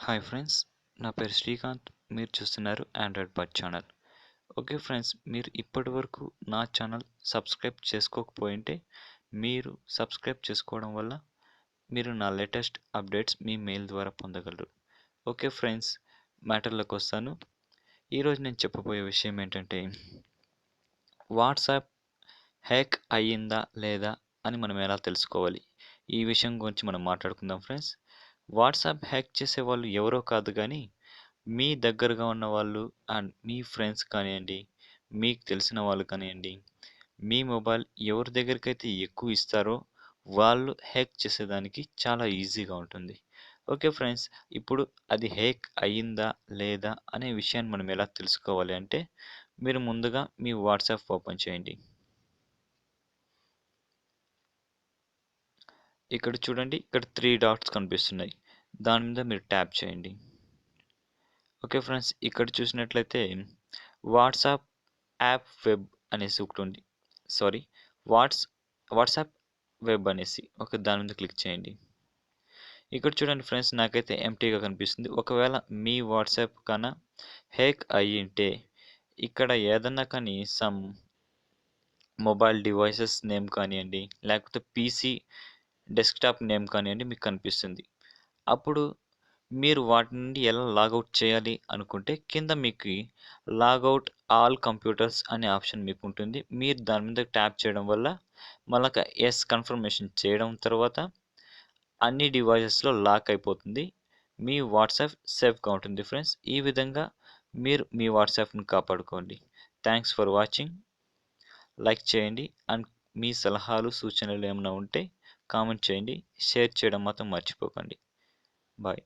Hi friends, నా పేరు శ్రీకాంత్. మీరు చూస్తున్నారు ఆండ్రాయిడ్ బడ్ ఛానల్. ఓకే ఫ్రెండ్స్, మీరు ఇప్పటివరకు నా ఛానల్ సబ్స్క్రైబ్ చేసుకోకపోయింటే మీరు సబ్స్క్రైబ్ చేసుకోవడం వల్ల మీరు నా లేటెస్ట్ అప్డేట్స్ మీ మెయిల్ ద్వారా పొందగలరు. ఓకే ఫ్రెండ్స్, మ్యాటర్లోకి వస్తాను. ఈరోజు నేను చెప్పబోయే విషయం ఏంటంటే వాట్సాప్ హ్యాక్ అయ్యిందా లేదా అని మనం ఎలా తెలుసుకోవాలి, ఈ విషయం గురించి మనం మాట్లాడుకుందాం ఫ్రెండ్స్. వాట్సాప్ హ్యాక్ చేసేవాళ్ళు ఎవరో కాదు కానీ మీ దగ్గరగా ఉన్న వాళ్ళు అండ్ మీ ఫ్రెండ్స్ కానివ్వండి, మీకు తెలిసిన వాళ్ళు కానివ్వండి, మీ మొబైల్ ఎవరి దగ్గరికైతే ఎక్కువ ఇస్తారో వాళ్ళు హ్యాక్ చేసేదానికి చాలా ఈజీగా ఉంటుంది. ఓకే ఫ్రెండ్స్, ఇప్పుడు అది హ్యాక్ అయ్యిందా లేదా అనే విషయాన్ని మనం ఎలా తెలుసుకోవాలి అంటే మీరు ముందుగా మీ వాట్సాప్ ఓపెన్ చేయండి. ఇక్కడ చూడండి, ఇక్కడ 3 డాట్స్ కనిపిస్తున్నాయి. దాని మీద మీరు ట్యాప్ చేయండి. ఓకే ఫ్రెండ్స్, ఇక్కడ చూసినట్లయితే వాట్సాప్ యాప్ వెబ్ అనేసి ఒకటి ఉంది. సారీ, వాట్స్ వాట్సాప్ వెబ్ అనేసి దాని మీద క్లిక్ చేయండి. ఇక్కడ చూడండి ఫ్రెండ్స్, నాకైతే ఎంప్టీగా కనిపిస్తుంది. ఒకవేళ మీ వాట్సాప్ కన్నా హ్యాక్ అయ్యింటే ఇక్కడ ఏదన్నా కానీ సమ్ మొబైల్ డివైసెస్ నేమ్ కానివ్వండి, లేకపోతే పీసీ డెస్క్‌టాప్ నేమ్ కానివ్వండి మీకు కనిపిస్తుంది. అప్పుడు మీరు వాటి నుండి ఎలా లాగౌట్ చేయాలి అనుకుంటే కింద మీకు లాగౌట్ ఆల్ కంప్యూటర్స్ అనే ఆప్షన్ మీకు ఉంటుంది. మీరు దాని మీద ట్యాప్ చేయడం వల్ల మళ్ళక యెస్ కన్ఫర్మేషన్ చేయడం తర్వాత అన్ని డివైసెస్‌లో లాక్ అయిపోతుంది. మీ వాట్సాప్ సేఫ్‌గా ఉంటుంది ఫ్రెండ్స్. ఈ విధంగా మీరు మీ వాట్సాప్‌ని కాపాడుకోండి. Thanks for watching. లైక్ చేయండి అండ్ మీ సలహాలు, సూచనలు ఏమైనా ఉంటే కామెంట్ చేయండి. షేర్ చేయడం మాత్రం మర్చిపోకండి. బాయ్.